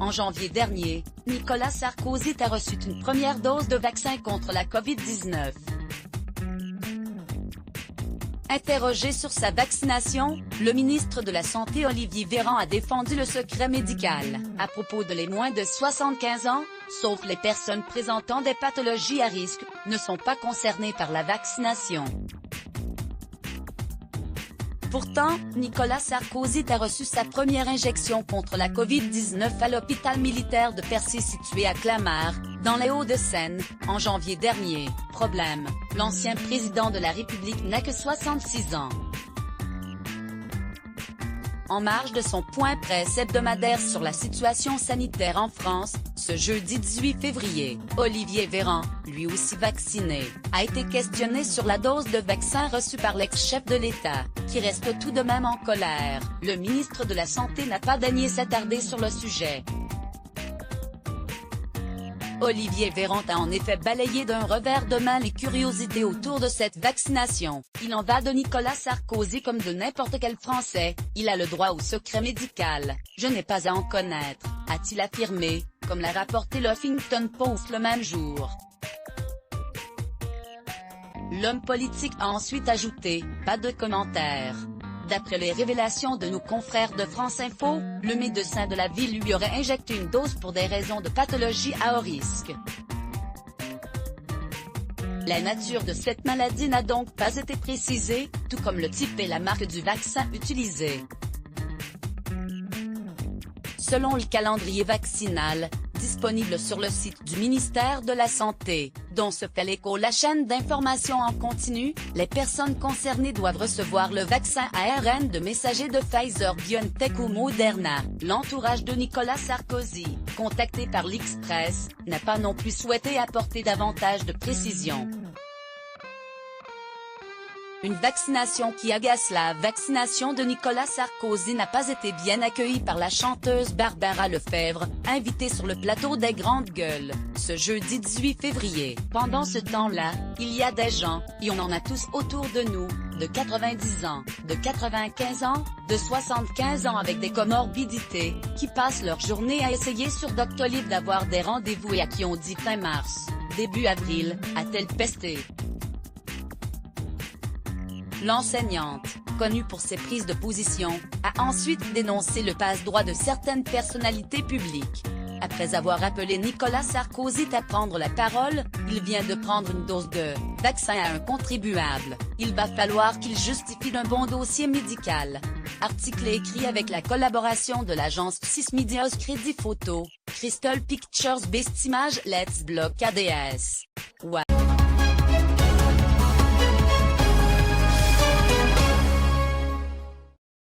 En janvier dernier, Nicolas Sarkozy a reçu une première dose de vaccin contre la COVID-19. Interrogé sur sa vaccination, le ministre de la Santé Olivier Véran a défendu le secret médical, à propos de les moins de 75 ans, sauf les personnes présentant des pathologies à risque, ne sont pas concernées par la vaccination. Pourtant, Nicolas Sarkozy a reçu sa première injection contre la COVID-19 à l'hôpital militaire de Percy situé à Clamart, dans les Hauts-de-Seine, en janvier dernier. Problème, l'ancien président de la République n'a que 66 ans. En marge de son point presse hebdomadaire sur la situation sanitaire en France, ce jeudi 18 février, Olivier Véran, lui aussi vacciné, a été questionné sur la dose de vaccin reçue par l'ex-chef de l'État, qui reste tout de même en colère. Le ministre de la Santé n'a pas daigné s'attarder sur le sujet. Olivier Véran a en effet balayé d'un revers de main les curiosités autour de cette vaccination. Il en va de Nicolas Sarkozy comme de n'importe quel Français, il a le droit au secret médical, je n'ai pas à en connaître, a-t-il affirmé, comme l'a rapporté le Huffington Post le même jour. L'homme politique a ensuite ajouté, pas de commentaires. D'après les révélations de nos confrères de France Info, le médecin de la ville lui aurait injecté une dose pour des raisons de pathologie à haut risque. La nature de cette maladie n'a donc pas été précisée, tout comme le type et la marque du vaccin utilisé. Selon le calendrier vaccinal, disponible sur le site du ministère de la Santé, dont se fait l'écho la chaîne d'information en continu, les personnes concernées doivent recevoir le vaccin ARN de messager de Pfizer-BioNTech ou Moderna. L'entourage de Nicolas Sarkozy, contacté par l'Express, n'a pas non plus souhaité apporter davantage de précision. Une vaccination qui agace. La vaccination de Nicolas Sarkozy n'a pas été bien accueillie par la chanteuse Barbara Lefebvre, invitée sur le plateau des Grandes Gueules, ce jeudi 18 février. Pendant ce temps-là, il y a des gens, et on en a tous autour de nous, de 90 ans, de 95 ans, de 75 ans avec des comorbidités, qui passent leur journée à essayer sur Doctolib d'avoir des rendez-vous et à qui on dit fin mars, début avril, a-t-elle pesté. L'enseignante, connue pour ses prises de position, a ensuite dénoncé le passe-droit de certaines personnalités publiques. Après avoir appelé Nicolas Sarkozy à prendre la parole, il vient de prendre une dose de vaccin à un contribuable. Il va falloir qu'il justifie d'un bon dossier médical. Article écrit avec la collaboration de l'agence 6 Medias Crédit Photo, Crystal Pictures Best Image Let's Block ADS. Ouais.